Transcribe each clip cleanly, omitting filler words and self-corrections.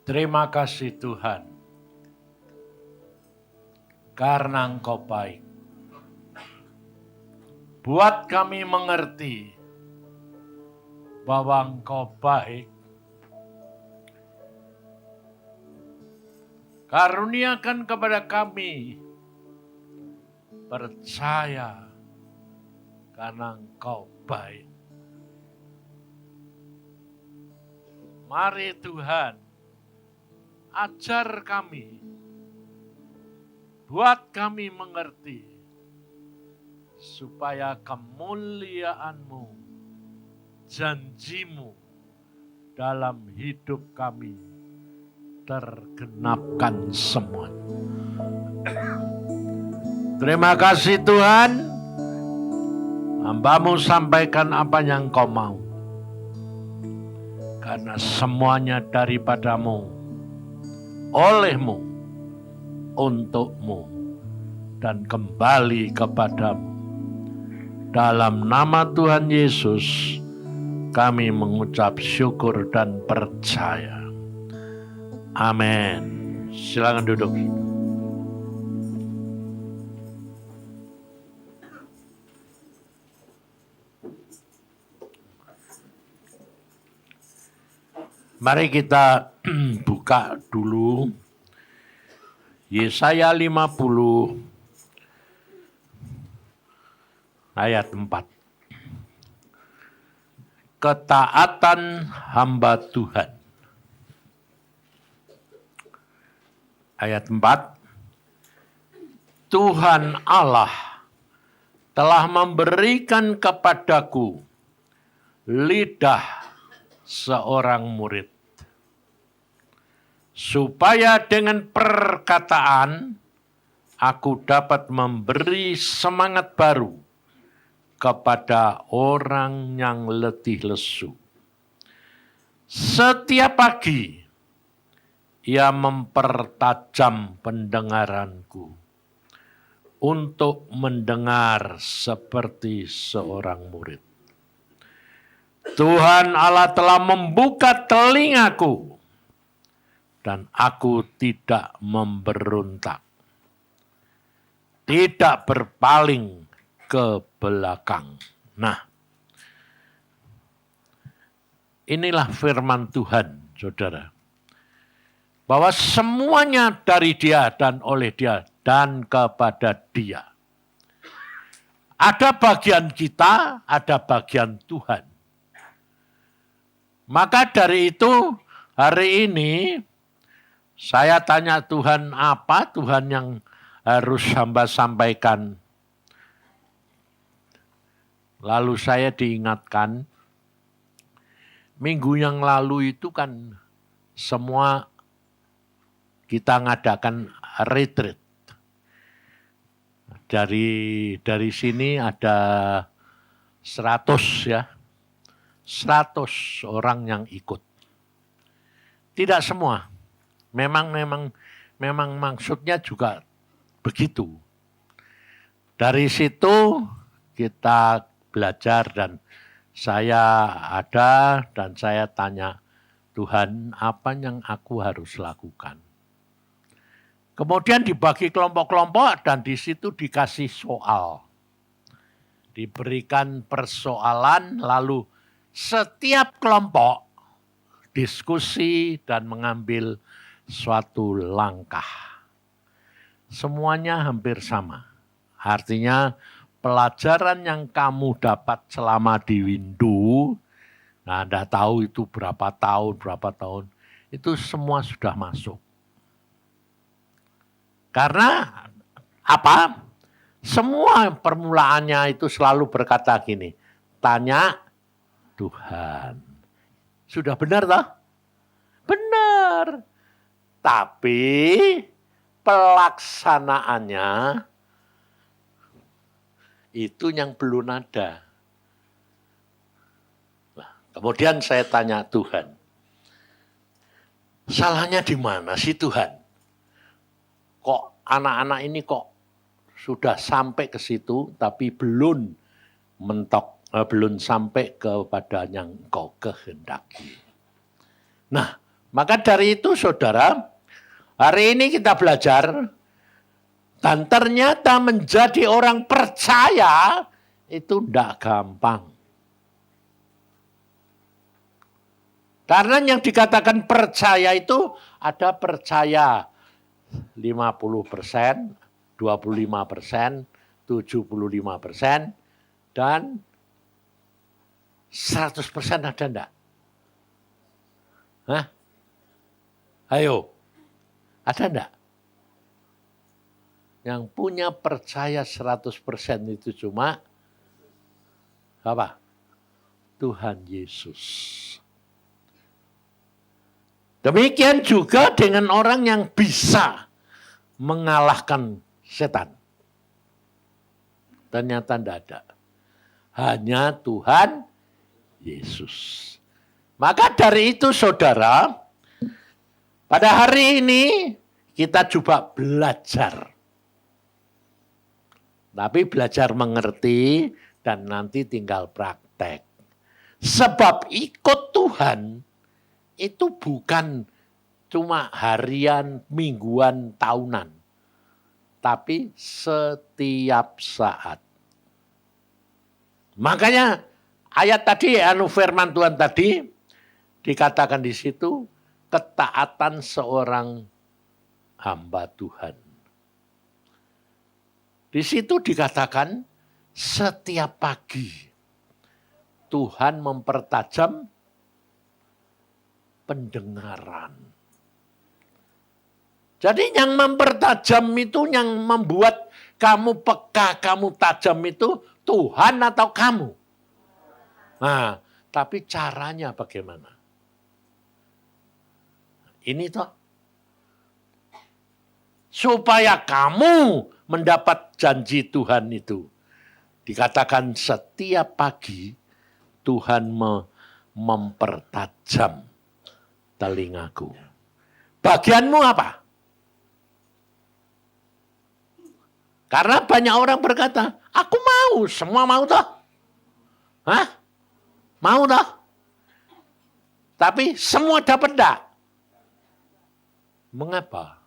Terima kasih Tuhan, karena Engkau baik. Buat kami mengerti bahwa Engkau baik. Karuniakan kepada kami percaya karena Engkau baik. Mari Tuhan, ajar kami, buat kami mengerti, supaya kemuliaan-Mu, janji-Mu dalam hidup kami tergenapkan semua. Terima kasih Tuhan, hamba-Mu sampaikan apa yang Kau mau. Karena semuanya daripada-Mu, oleh-Mu, untuk-Mu, dan kembali kepada-Mu. Dalam nama Tuhan Yesus, kami mengucap syukur dan percaya. Amin. Silakan duduk. Mari kita buka dulu Yesaya 50 ayat 4. Ketaatan hamba Tuhan. Ayat 4. Tuhan Allah telah memberikan kepadaku lidah seorang murid, supaya dengan perkataan aku dapat memberi semangat baru kepada orang yang letih lesu. Setiap pagi ia mempertajam pendengaranku untuk mendengar seperti seorang murid. Tuhan Allah telah membuka telingaku dan aku tidak memberontak, tidak berpaling ke belakang. Nah, inilah firman Tuhan, saudara. Bahwa semuanya dari Dia dan oleh Dia dan kepada Dia. Ada bagian kita, ada bagian Tuhan. Maka dari itu, hari ini saya tanya Tuhan, apa Tuhan yang harus hamba sampaikan? Lalu saya diingatkan, minggu yang lalu itu kan semua kita ngadakan retreat. Dari sini ada 100 ya. 100 orang yang ikut. Tidak semua. Memang maksudnya juga begitu. Dari situ kita belajar dan saya ada dan saya tanya, Tuhan, apa yang aku harus lakukan? Kemudian dibagi kelompok-kelompok dan di situ dikasih soal. Diberikan persoalan lalu setiap kelompok diskusi dan mengambil suatu langkah. Semuanya hampir sama. Artinya pelajaran yang kamu dapat selama di Windu, nah Anda tahu itu berapa tahun, itu semua sudah masuk. Karena apa? Semua permulaannya itu selalu berkata gini, tanya Tuhan. Sudah benar toh? Benar. Tapi pelaksanaannya itu yang belum ada. Nah, kemudian saya tanya Tuhan, salahnya di mana sih Tuhan? Kok anak-anak ini kok sudah sampai ke situ tapi belum mentok. Belum sampai kepada yang Engkau kehendaki. Nah, Maka dari itu saudara, hari ini kita belajar dan ternyata menjadi orang percaya itu tidak gampang. Karena yang dikatakan percaya itu ada percaya 50%, 25%, 75%, dan 100% ada enggak? Hah? Ayo, ada enggak? Yang punya percaya 100% itu cuma apa? Tuhan Yesus. Demikian juga dengan orang yang bisa mengalahkan setan. Ternyata tidak ada. Hanya Tuhan Yesus. Maka dari itu saudara, pada hari ini kita coba belajar. Tapi belajar mengerti dan nanti tinggal praktek. Sebab ikut Tuhan itu bukan cuma harian, mingguan, tahunan. Tapi setiap saat. Makanya ayat tadi, firman Tuhan tadi, dikatakan di situ, ketaatan seorang hamba Tuhan. Di situ dikatakan setiap pagi Tuhan mempertajam pendengaran. Jadi yang mempertajam itu, yang membuat kamu peka, kamu tajam itu Tuhan atau kamu? Nah, tapi caranya bagaimana? Ini toh. Supaya kamu mendapat janji Tuhan itu. Dikatakan setiap pagi Tuhan mempertajam telingaku. Bagianmu apa? Karena banyak orang berkata, aku mau, semua mau toh. Hah? Mau toh? Tapi semua dapat enggak? Mengapa?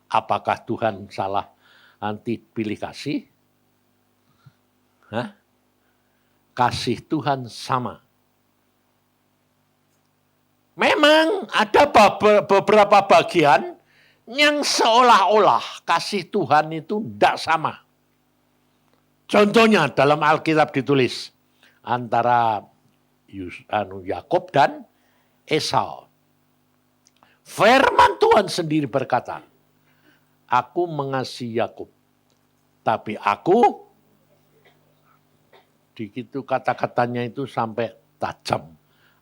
Apakah Tuhan salah nanti pilih kasih? Hah? Kasih Tuhan sama. Memang ada beberapa bagian yang seolah-olah kasih Tuhan itu tidak sama. Contohnya dalam Alkitab ditulis antara Yakub dan Esau. Firman Tuhan sendiri berkata, aku mengasihi Yakub, tapi aku, di situ kata-katanya itu sampai tajam,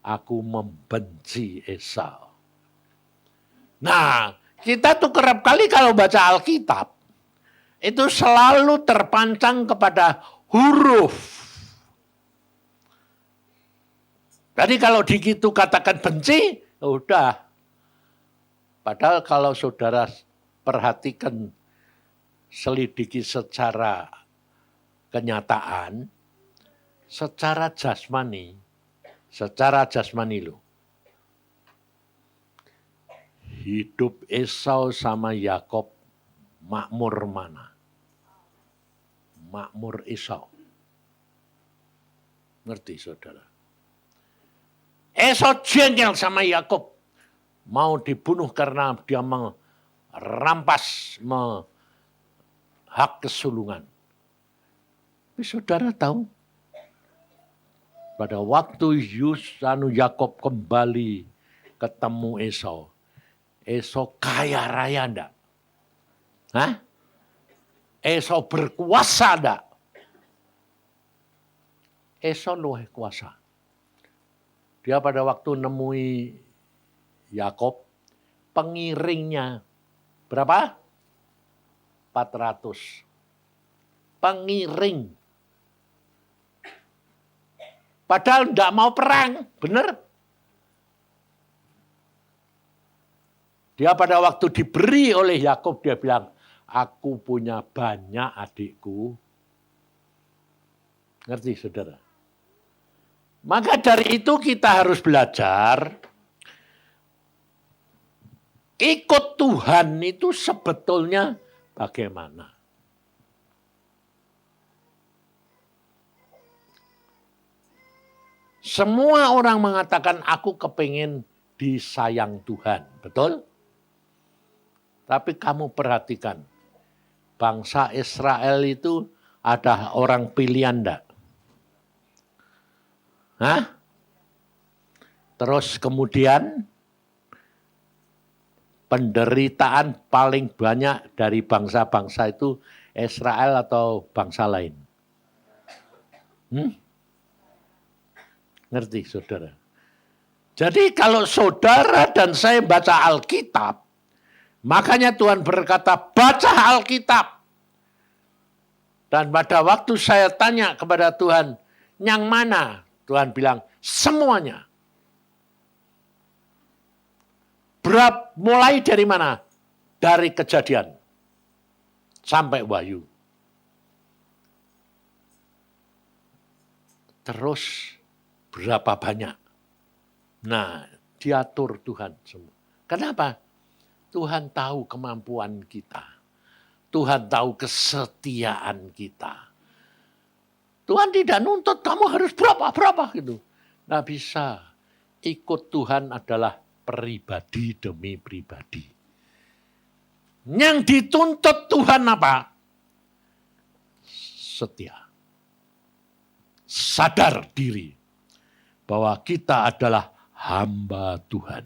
aku membenci Esau. Nah, kita tuh kerap kali kalau baca Alkitab, itu selalu terpancang kepada huruf. Jadi kalau di situ katakan benci, udah. Padahal kalau saudara perhatikan, selidiki secara kenyataan, secara jasmani loh. Hidup Esau sama Yakub makmur mana? Makmur Esau. Ngerti saudara? Esau jengkel sama Yakub. Mau dibunuh karena dia merampas hak kesulungan. Tapi saudara tahu, pada waktu Yakub kembali ketemu Esau, Esau kaya raya enggak? Hah? Esau berkuasa enggak? Esau luwih kuasa. Dia pada waktu nemui Yakub, pengiringnya berapa? 400. Pengiring. Padahal enggak mau perang, benar? Dia pada waktu diberi oleh Yakub, dia bilang, aku punya banyak adikku. Ngerti saudara? Maka dari itu kita harus belajar ikut Tuhan itu sebetulnya bagaimana? Semua orang mengatakan aku kepingin disayang Tuhan, betul? Tapi kamu perhatikan, bangsa Israel itu ada orang pilihan enggak? Hah? Terus kemudian penderitaan paling banyak dari bangsa-bangsa itu Israel atau bangsa lain? Ngerti saudara? Jadi kalau saudara dan saya baca Alkitab, makanya Tuhan berkata baca Alkitab. Dan pada waktu saya tanya kepada Tuhan, yang mana? Tuhan bilang, semuanya. Mulai dari mana? Dari Kejadian sampai Wahyu. Terus berapa banyak? Nah, diatur Tuhan semua. Kenapa? Tuhan tahu kemampuan kita. Tuhan tahu kesetiaan kita. Tuhan tidak nuntut kamu harus berapa gitu. Nggak bisa. Ikut Tuhan adalah pribadi demi pribadi. Yang dituntut Tuhan apa? Setia. Sadar diri bahwa kita adalah hamba Tuhan.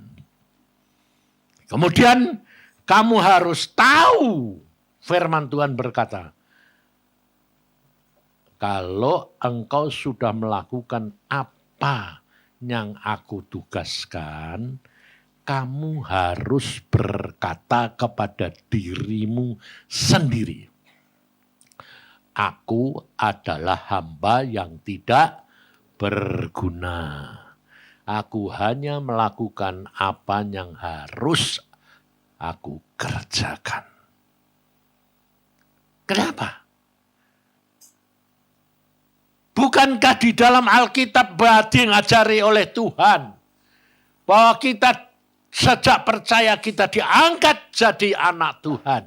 Kemudian kamu harus tahu firman Tuhan berkata, kalau engkau sudah melakukan apa yang aku tugaskan, kamu harus berkata kepada dirimu sendiri, aku adalah hamba yang tidak berguna. Aku hanya melakukan apa yang harus aku kerjakan. Kenapa? Bukankah di dalam Alkitab diajari oleh Tuhan bahwa kita sejak percaya kita diangkat jadi anak Tuhan.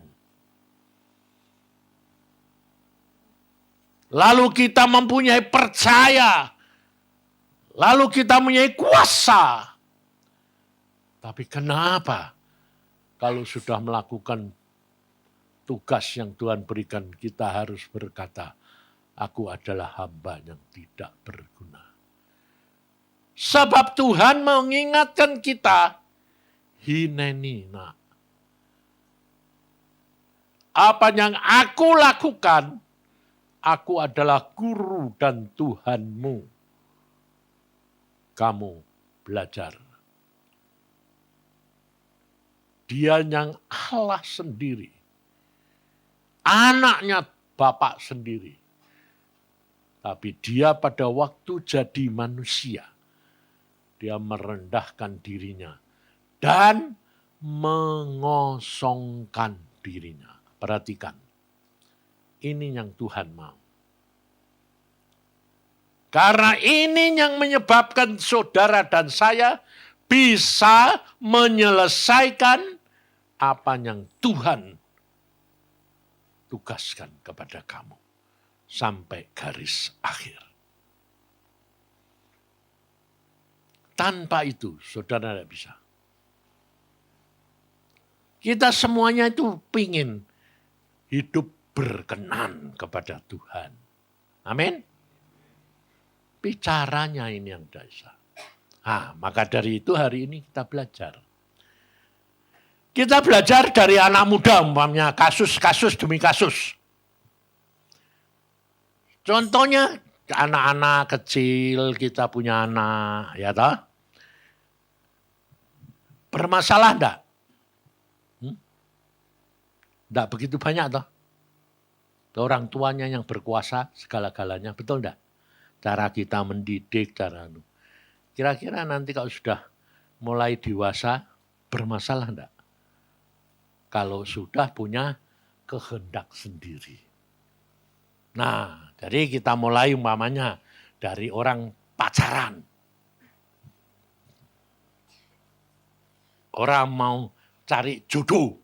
Lalu kita mempunyai percaya. Lalu kita mempunyai kuasa. Tapi kenapa kalau sudah melakukan tugas yang Tuhan berikan kita harus berkata, aku adalah hamba yang tidak berguna. Sebab Tuhan mengingatkan kita, hineni nak. Apa yang aku lakukan, aku adalah guru dan Tuhanmu. Kamu belajar. Dia yang Allah sendiri. Anaknya Bapak sendiri. Tapi dia pada waktu jadi manusia, dia merendahkan dirinya dan mengosongkan dirinya. Perhatikan, ini yang Tuhan mau. Karena ini yang menyebabkan saudara dan saya bisa menyelesaikan apa yang Tuhan tugaskan kepada kamu. Sampai garis akhir. Tanpa itu, saudara tidak bisa. Kita semuanya itu pingin hidup berkenan kepada Tuhan. Amin. Bicaranya ini yang dasar. Maka dari itu hari ini kita belajar. Kita belajar dari anak muda, umpamanya kasus-kasus demi kasus. Contohnya anak-anak kecil, kita punya anak, ya toh? Bermasalah enggak? Enggak begitu banyak toh? Orang tuanya yang berkuasa segala-galanya, betul enggak? Cara kita mendidik, kira-kira nanti kalau sudah mulai dewasa, bermasalah enggak? Kalau sudah punya kehendak sendiri. Nah, jadi kita mulai umpamanya dari orang pacaran. Orang mau cari jodoh.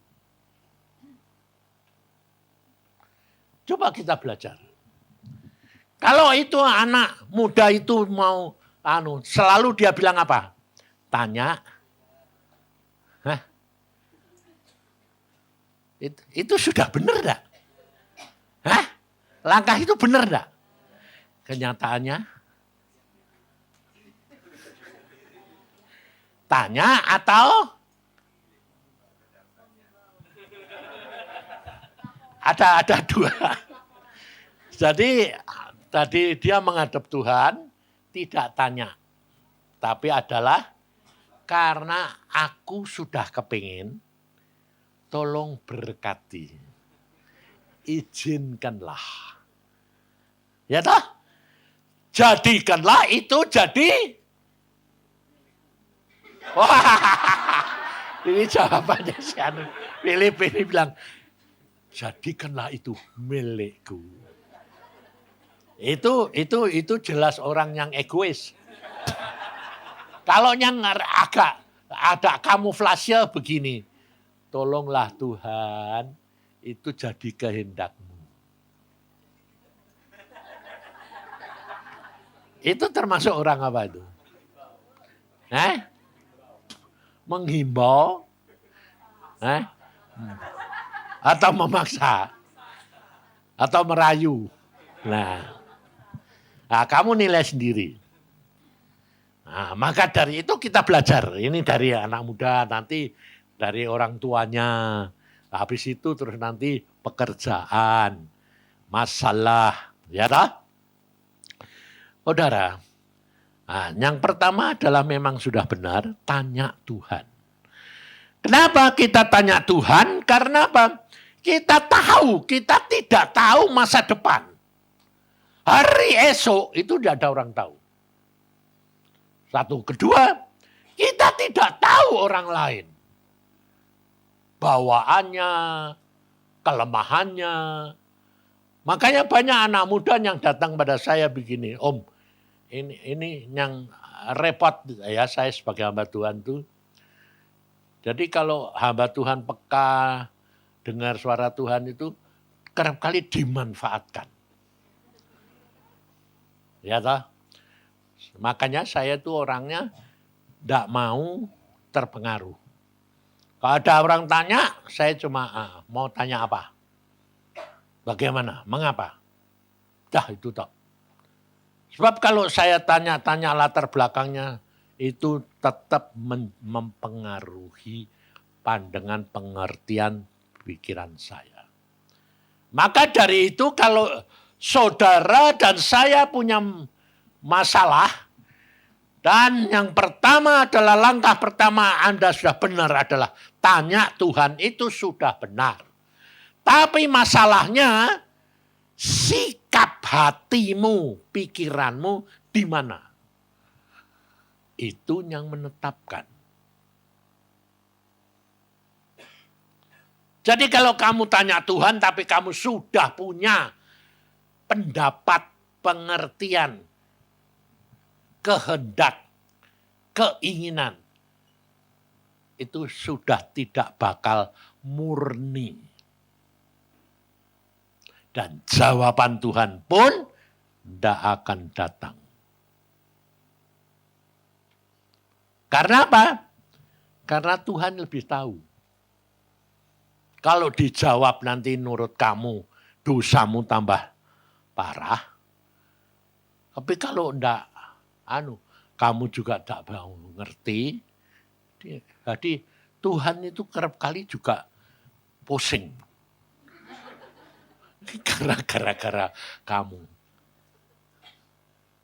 Coba kita belajar. Kalau itu anak muda itu mau selalu dia bilang apa? Tanya. Hah? Itu sudah benar enggak? Hah? Langkah itu benar enggak? Kenyataannya tanya atau ada dua. Jadi tadi dia menghadap Tuhan tidak tanya. Tapi adalah karena aku sudah kepingin, tolong berkati. Izinkanlah. Ya toh? Jadikanlah itu jadi. Wah, ini jawabannya si Philip ini bilang, jadikanlah itu milikku. Itu jelas orang yang egois. Kalau yang agak ada kamuflase begini, tolonglah Tuhan, itu jadi kehendakmu. Itu termasuk orang apa itu? Menghimbau? Atau memaksa? Atau merayu? Nah, kamu nilai sendiri. Nah, maka dari itu kita belajar. Ini dari anak muda, nanti dari orang tuanya. Habis itu terus nanti pekerjaan, masalah, ya toh? Saudara, yang pertama adalah memang sudah benar, tanya Tuhan. Kenapa kita tanya Tuhan? Karena apa? Kita tidak tahu masa depan. Hari esok itu tidak ada orang tahu. Satu, kedua, kita tidak tahu orang lain. Bawaannya, kelemahannya. Makanya banyak anak muda yang datang pada saya begini, Om, ini yang repot ya saya sebagai hamba Tuhan tuh. Jadi kalau hamba Tuhan peka, dengar suara Tuhan itu kerap kali dimanfaatkan. Ya toh? Makanya saya tuh orangnya tidak mau terpengaruh. Kalau ada orang tanya, saya cuma mau tanya apa? Bagaimana? Mengapa? Dah itu toh. Sebab kalau saya tanya latar belakangnya, itu tetap mempengaruhi pandangan pengertian pikiran saya. Maka dari itu kalau saudara dan saya punya masalah, dan yang pertama adalah langkah pertama Anda sudah benar adalah tanya Tuhan, itu sudah benar. Tapi masalahnya sikap hatimu, pikiranmu di mana? Itu yang menetapkan. Jadi kalau kamu tanya Tuhan tapi kamu sudah punya pendapat, pengertian, kehendak, keinginan, itu sudah tidak bakal murni. Dan jawaban Tuhan pun tidak akan datang. Karena apa? Karena Tuhan lebih tahu. Kalau dijawab nanti menurut kamu, dosamu tambah parah. Tapi kalau enggak, kamu juga tidak mau ngerti. Jadi Tuhan itu kerap kali juga pusing. Karena gara-gara kamu.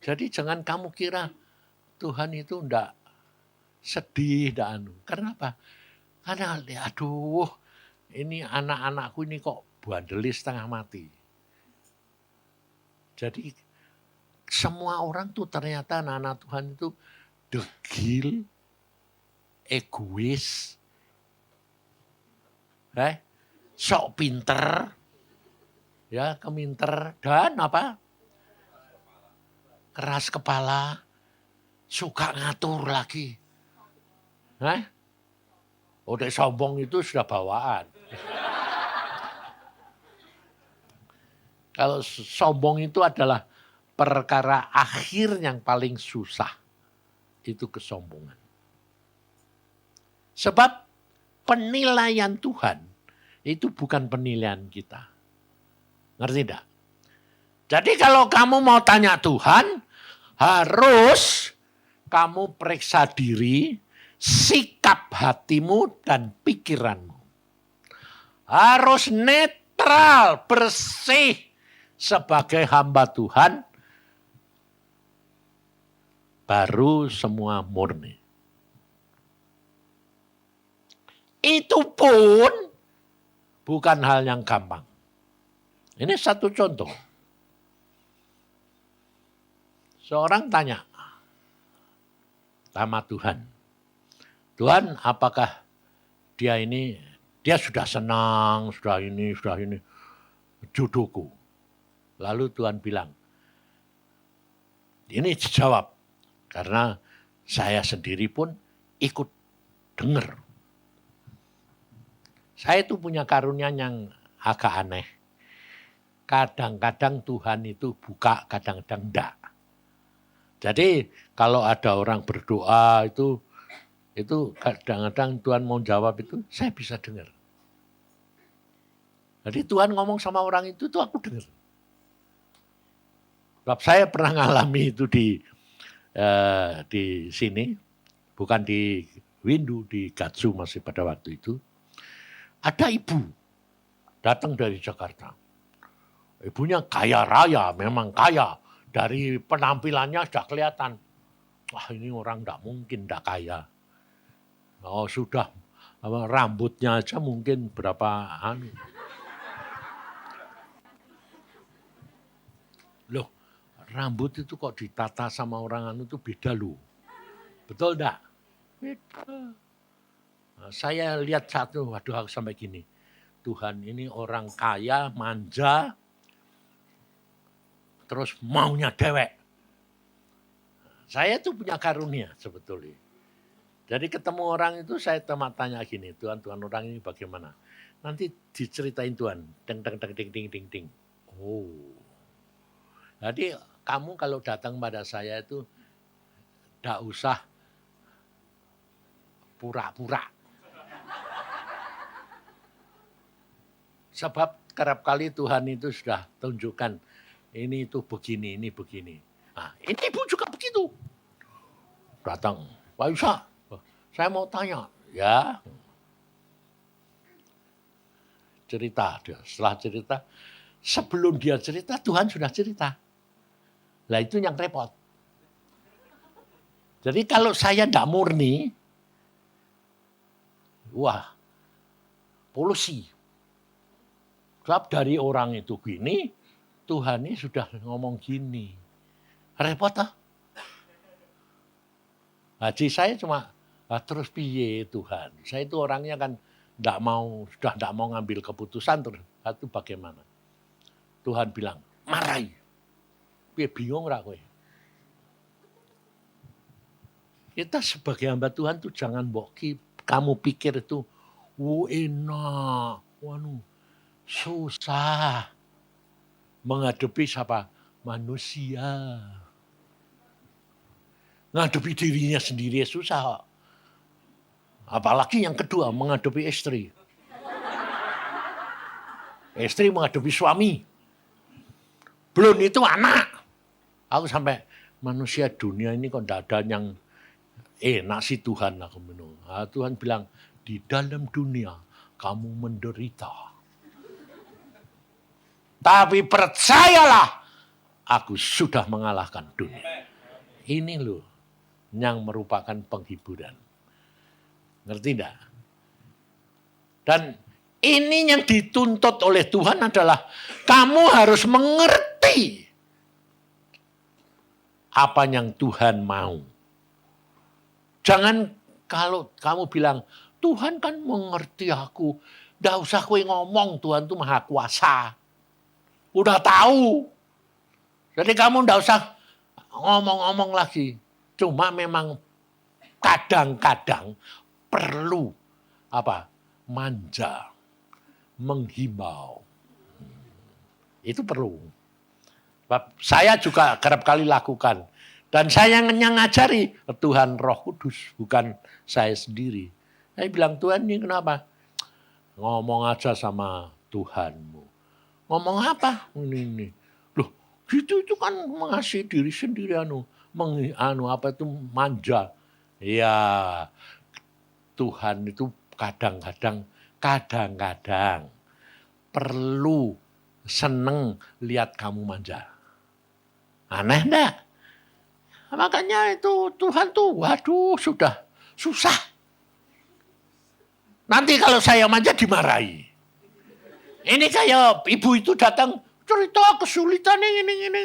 Jadi jangan kamu kira Tuhan itu enggak sedih, enggak Karena apa? Karena aduh, ini anak-anakku ini kok bandelis setengah mati. Jadi semua orang tuh ternyata anak-anak Tuhan itu degil, egois, sok pinter, ya keminter, dan apa? Keras kepala, suka ngatur lagi. Udah sombong itu sudah bawaan. Kalau sombong itu adalah perkara akhir yang paling susah. Itu kesombongan. Sebab penilaian Tuhan itu bukan penilaian kita. Ngerti tidak? Jadi kalau kamu mau tanya Tuhan, harus kamu periksa diri, sikap hatimu dan pikiranmu. Harus netral, bersih sebagai hamba Tuhan, baru semua murni. Itu pun bukan hal yang gampang. Ini satu contoh. Seorang tanya sama Tuhan. Tuhan, apakah dia sudah senang, sudah ini, jodohku. Lalu Tuhan bilang, ini dijawab. Karena saya sendiri pun ikut dengar. Saya itu punya karunia yang agak aneh. Kadang-kadang Tuhan itu buka, kadang-kadang enggak. Jadi kalau ada orang berdoa itu kadang-kadang Tuhan mau jawab itu, saya bisa dengar. Jadi Tuhan ngomong sama orang itu tuh aku dengar. Sebab saya pernah ngalami itu di sini, bukan di Windu, di Gatsu masih pada waktu itu. Ada ibu datang dari Jakarta. Ibunya kaya raya, memang kaya. Dari penampilannya sudah kelihatan. Wah, ini orang tidak mungkin tidak kaya. Oh sudah, rambutnya aja mungkin berapa Loh, rambut itu kok ditata sama orang itu beda loh. Betul enggak? Beda. Nah, saya lihat satu, waduh aku sampai gini. Tuhan ini orang kaya, manja, terus maunya dewek. Saya tuh punya karunia sebetulnya. Jadi ketemu orang itu saya tanya gini, Tuhan orang ini bagaimana? Nanti diceritain Tuhan, ding. Oh. Jadi kamu kalau datang pada saya itu tidak usah pura-pura. Sebab kerap kali Tuhan itu sudah tunjukkan ini itu begini, ini begini. Nah, ini ibu juga begitu. Datang, Pak Yusa, saya mau tanya. Ya, cerita dia. Setelah cerita, sebelum dia cerita, Tuhan sudah cerita. Nah itu yang repot. Jadi kalau saya tidak murni, wah, polusi. Sebab dari orang itu gini, Tuhan ini sudah ngomong gini. Repot ah. Haji saya cuma, terus piye Tuhan. Saya itu orangnya kan sudah tidak mau ngambil keputusan terus. Itu bagaimana? Tuhan bilang, marahi. Piye bingung ra kowe. Kita sebagai hamba Tuhan tuh jangan kamu pikir itu enak, susah menghadapi siapa? Manusia. Menghadapi dirinya sendiri susah. Apalagi yang kedua, menghadapi istri. Istri menghadapi suami. Belum itu anak. Aku sampai manusia dunia ini kok tidak ada yang enak sih Tuhan. Aku minum. Nah, Tuhan bilang, di dalam dunia kamu menderita. Tapi percayalah, aku sudah mengalahkan dunia. Ini loh yang merupakan penghiburan. Ngerti enggak? Dan ini yang dituntut oleh Tuhan adalah kamu harus mengerti apa yang Tuhan mau. Jangan kalau kamu bilang, Tuhan kan mengerti aku. Nggak usah kowe ngomong, Tuhan itu maha kuasa. Udah tahu. Jadi kamu nggak usah ngomong-ngomong lagi. Cuma memang kadang-kadang perlu apa? Manja, menghimbau. Itu perlu. Saya juga kerap kali lakukan. Dan saya yang ngajari Tuhan Roh Kudus, bukan saya sendiri. Saya bilang, Tuhan ini kenapa? Ngomong aja sama Tuhanmu. Ngomong apa? Ini. Loh, gitu itu kan mengasihi diri sendiri apa itu manja. Ya, Tuhan itu kadang-kadang perlu seneng lihat kamu manja. Aneh enggak? Makanya itu Tuhan tuh, waduh sudah susah. Nanti kalau saya manja dimarahi. Ini kayak ibu itu datang, cerita kesulitan ini.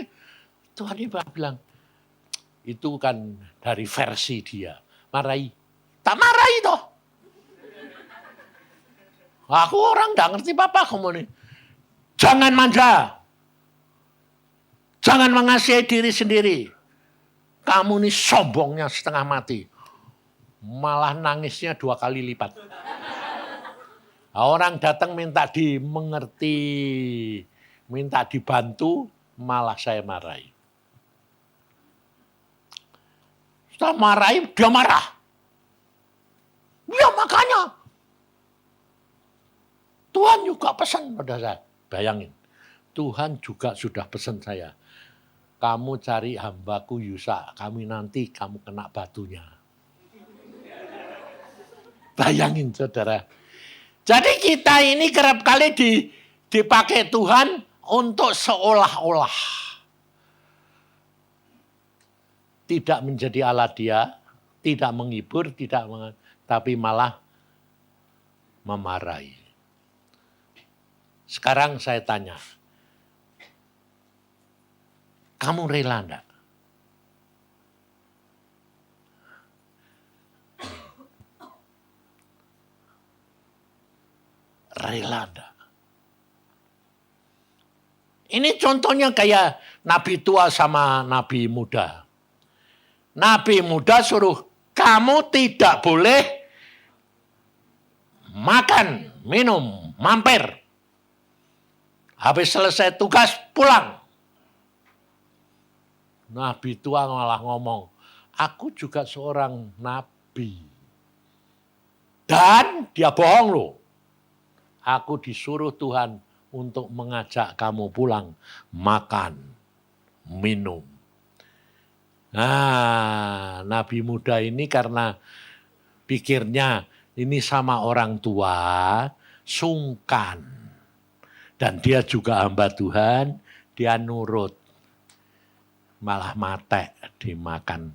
Tuhan Ibu bilang, itu kan dari versi dia. Marahi. Tak marahi toh. Aku orang enggak ngerti apa-apa kamu nih. Jangan manja. Jangan mengasihi diri sendiri. Kamu nih sombongnya setengah mati. Malah nangisnya 2 kali lipat. Orang datang minta dimengerti, minta dibantu, malah saya marahi. Setelah marahi, dia marah. Ya makanya. Tuhan juga pesan pada saya. Bayangin, Tuhan juga sudah pesan saya. Kamu cari hambaku Yusa, kamu kena batunya. Bayangin saudara. Jadi kita ini kerap kali dipakai Tuhan untuk seolah-olah tidak menjadi alat dia, tidak menghibur, tapi malah memarahi. Sekarang saya tanya, kamu rela enggak? Rela enggak? Ini contohnya kayak nabi tua sama nabi muda. Nabi muda suruh, kamu tidak boleh makan, minum, mampir. Habis selesai tugas, pulang. Nabi tua malah ngomong, aku juga seorang nabi. Dan dia bohong loh. Aku disuruh Tuhan untuk mengajak kamu pulang, makan, minum. Nah, nabi muda ini karena pikirnya ini sama orang tua, sungkan. Dan dia juga hamba Tuhan, dia nurut. Malah mate dimakan.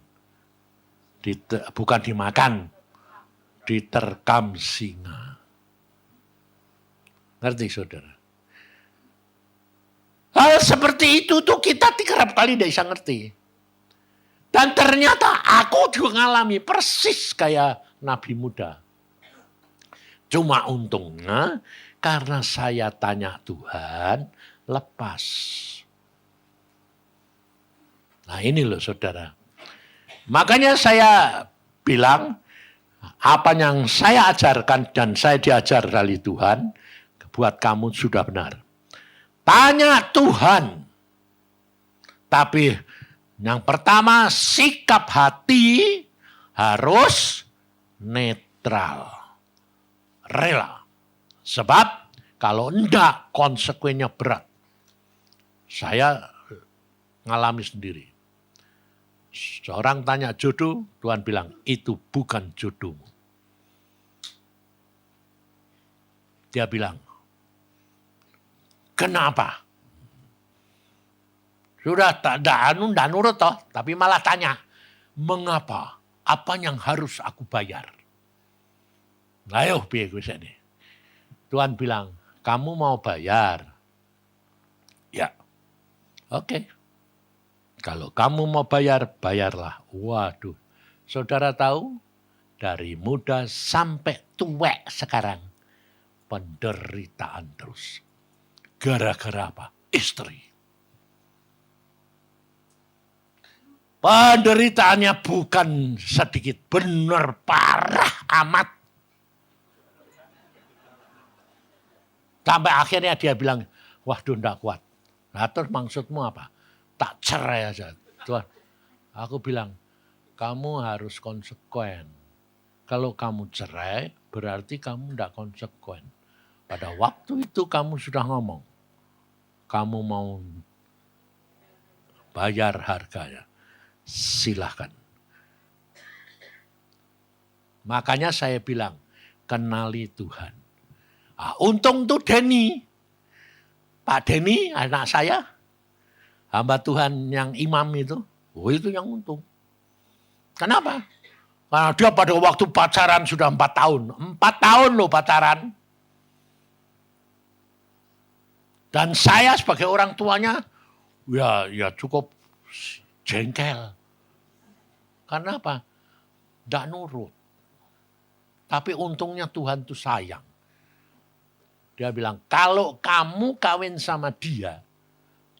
Bukan dimakan, diterkam singa. Ngerti saudara? Hal seperti itu tuh kita kerap kali tidak bisa ngerti. Dan ternyata aku juga ngalami persis kayak nabi muda. Cuma untungnya karena saya tanya Tuhan, lepas. Nah ini loh saudara. Makanya saya bilang, apa yang saya ajarkan dan saya diajar dari Tuhan, buat kamu sudah benar. Tanya Tuhan. Tapi yang pertama, sikap hati harus netral. Rela. Sebab kalau enggak konsekuensinya berat. Saya ngalami sendiri. Seorang tanya jodoh, Tuhan bilang, itu bukan jodohmu. Dia bilang, kenapa? Sudah tak nurut toh, tapi malah tanya, mengapa? Apa yang harus aku bayar? Ayo, piye gue sini. Tuhan bilang, kamu mau bayar? Ya, oke. Kalau kamu mau bayar, bayarlah. Waduh, saudara tahu, dari muda sampai tua sekarang, penderitaan terus. Gara-gara apa? Istri. Penderitaannya bukan sedikit, benar parah amat. Sampai akhirnya dia bilang, waduh enggak kuat. Nah terus maksudmu apa? Tak cerai aja. Tuhan, aku bilang, kamu harus konsekuen. Kalau kamu cerai, berarti kamu enggak konsekuen. Pada waktu itu kamu sudah ngomong, kamu mau bayar harganya. Silahkan. Makanya saya bilang, kenali Tuhan. Untung tuh Denny. Pak Denny, anak saya, hamba Tuhan yang imam itu, itu yang untung. Kenapa? Karena dia pada waktu pacaran sudah 4 tahun. 4 tahun loh pacaran. Dan saya sebagai orang tuanya, ya cukup jengkel. Karena apa? Tidak nurut. Tapi untungnya Tuhan tuh sayang. Dia bilang, kalau kamu kawin sama dia,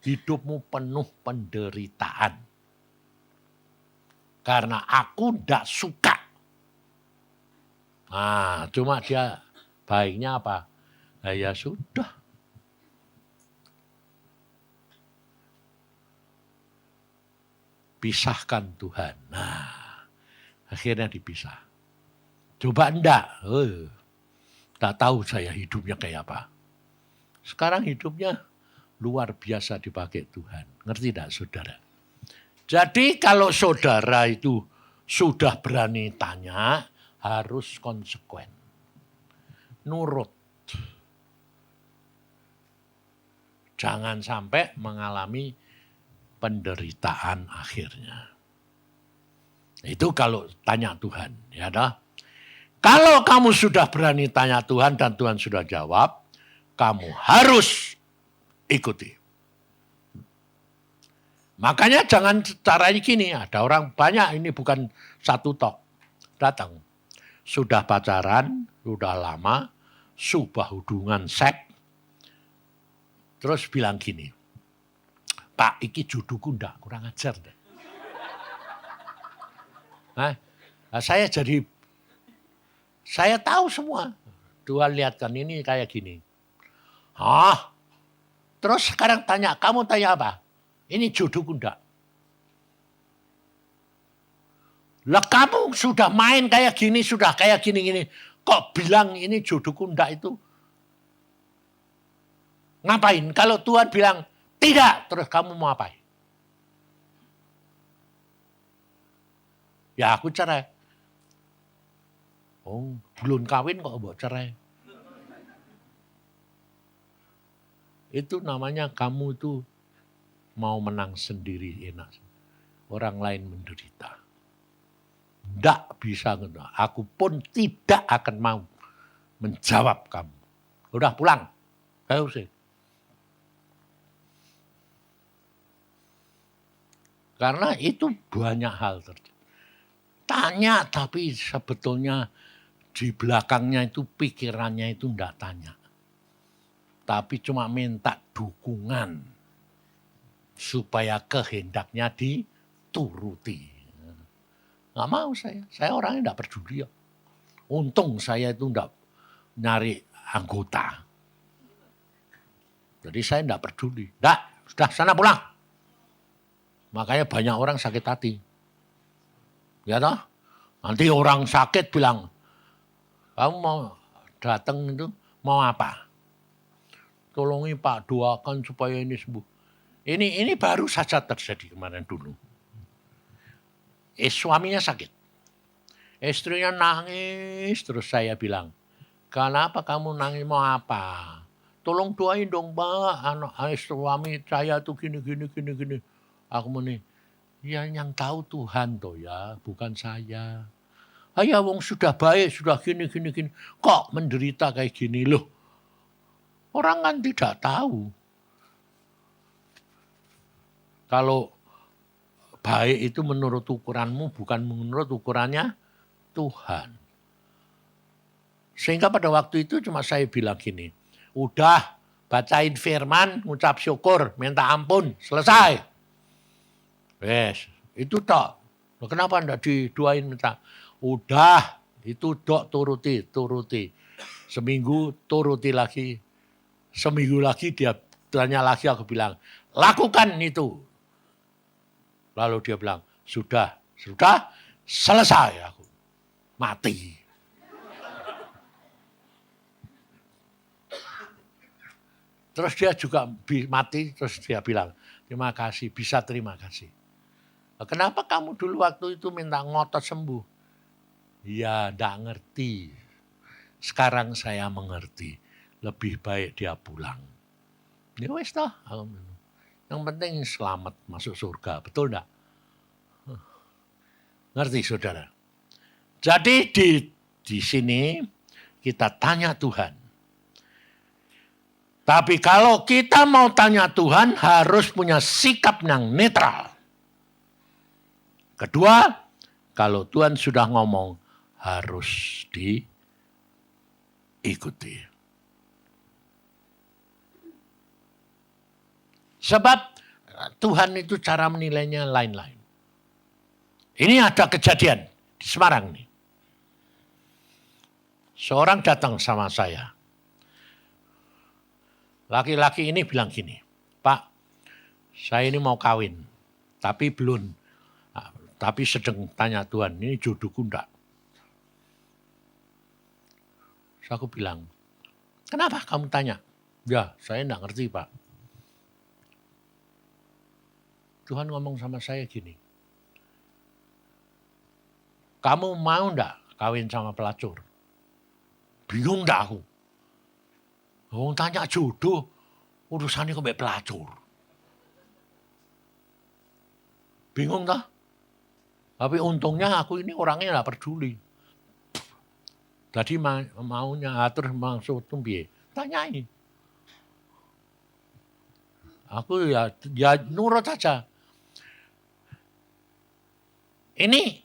hidupmu penuh penderitaan. Karena aku tidak suka. Nah, cuma dia baiknya apa? Nah, ya sudah. Pisahkan Tuhan. Nah, akhirnya dipisah. Coba enggak. Tak tahu saya hidupnya kayak apa. Sekarang hidupnya luar biasa dipakai Tuhan. Ngerti tidak saudara? Jadi kalau saudara itu sudah berani tanya, harus konsekuen. Nurut. Jangan sampai mengalami penderitaan akhirnya. Itu kalau tanya Tuhan. Ya dah. Kalau kamu sudah berani tanya Tuhan dan Tuhan sudah jawab, kamu harus ikuti. Makanya jangan caranya gini, ada orang banyak, ini bukan satu tok. Datang, sudah pacaran, sudah lama, sudah hubungan seks, terus bilang gini, Pak, iki jodohku ndak, kurang ajar. Nah, saya tahu semua. Tuhan lihatkan ini kayak gini. Terus sekarang tanya, kamu tanya apa? Ini jodohku enggak? Lah kamu sudah main kayak gini, sudah kayak gini-gini. Kok bilang ini jodohku enggak itu? Ngapain? Kalau Tuhan bilang tidak, terus kamu mau apa? Ya aku cerai. Oh, belum kawin kok mau cerai. Itu namanya kamu tuh mau menang sendiri enak. Orang lain menderita. Tidak bisa. Aku pun tidak akan mau menjawab kamu. Udah pulang. Saya usir. Karena itu banyak hal terjadi. Tanya tapi sebetulnya di belakangnya itu pikirannya itu enggak tanya. Tapi cuma minta dukungan supaya kehendaknya dituruti. Nggak mau saya orangnya enggak peduli. Untung saya itu enggak nyari anggota. Jadi saya enggak peduli. Enggak, sudah sana pulang. Makanya banyak orang sakit hati. Ya toh? Nanti orang sakit bilang, kamu mau datang itu mau apa? Tolongi Pak, doakan supaya ini sembuh. Ini baru saja terjadi kemarin dulu. Suaminya sakit. Istrinya nangis, terus saya bilang, kenapa kamu nangis, mau apa? Tolong doain dong Pak, anak suami saya tuh gini. Aku meni, ya yang tahu Tuhan toh ya, bukan saya. Ya wong sudah baik, sudah gini. Kok menderita kayak gini loh? Orang kan tidak tahu. Kalau baik itu menurut ukuranmu, bukan menurut ukurannya Tuhan. Sehingga pada waktu itu cuma saya bilang gini, udah bacain firman, ngucap syukur, minta ampun, selesai. Yes, itu toh. Kenapa enggak didoain minta? Udah, itu dok turuti. Seminggu turuti lagi. Seminggu lagi dia tanya lagi, aku bilang, lakukan itu. Lalu dia bilang, sudah selesai aku. Mati. Terus dia juga mati, terus dia bilang, terima kasih, bisa terima kasih. Kenapa kamu dulu waktu itu minta ngotot sembuh? Ya, enggak ngerti. Sekarang saya mengerti. Lebih baik dia pulang. Ya wes toh. Yang penting selamat masuk surga. Betul enggak? Ngerti saudara? Jadi di sini kita tanya Tuhan. Tapi kalau kita mau tanya Tuhan harus punya sikap yang netral. Kedua, kalau Tuhan sudah ngomong harus diikuti. Sebab Tuhan itu cara menilainya lain-lain. Ini ada kejadian di Semarang nih. Seorang datang sama saya. Laki-laki ini bilang gini, Pak, saya ini mau kawin, tapi belum. Tapi sedang tanya Tuhan, ini jodohku enggak? Terus aku bilang, kenapa kamu tanya? Ya, saya enggak ngerti, Pak. Tuhan ngomong sama saya gini, kamu mau enggak kawin sama pelacur? Bingung enggak aku? Oh, tanya jodoh, urusannya kok pelacur. Bingung tak? Tapi untungnya aku ini orangnya enggak peduli. Tadi maunya terus maksud piye? Tanyai. Aku ya nurut saja. Ini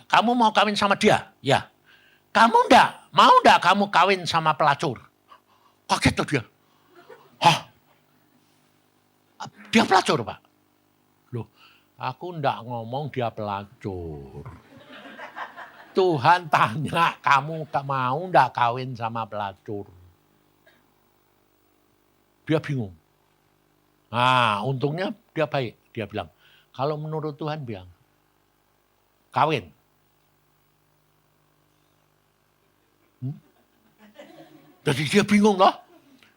kamu mau kawin sama dia? Ya. Kamu mau enggak kamu kawin sama pelacur? Kaget tuh dia. Hah? Dia pelacur, Pak? Loh, aku enggak ngomong dia pelacur. Tuhan tanya, kamu mau enggak kawin sama pelacur? Dia bingung. Nah, untungnya dia baik. Dia bilang, kalau menurut Tuhan bilang, kawin. Jadi dia bingung loh.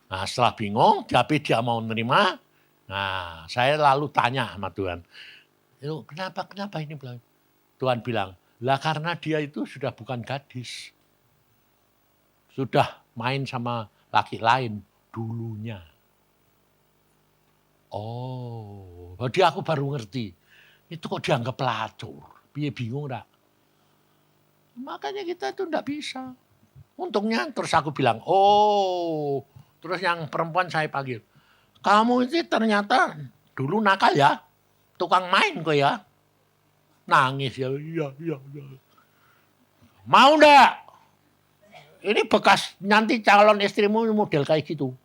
Nah, setelah bingung, tapi dia mau nerima. Nah, saya lalu tanya sama Tuhan. Kenapa ini? Tuhan bilang, lah karena dia itu sudah bukan gadis. Sudah main sama laki lain dulunya. Oh, jadi aku baru ngerti. Itu kok dianggap pelacur. Piye bingung enggak? Makanya kita itu enggak bisa. Untungnya terus aku bilang, oh, terus yang perempuan saya panggil. Kamu itu ternyata dulu nakal ya, tukang main kok ya. Nangis ya, iya. Mau enggak? Ini bekas nanti calon istrimu model kayak gitu.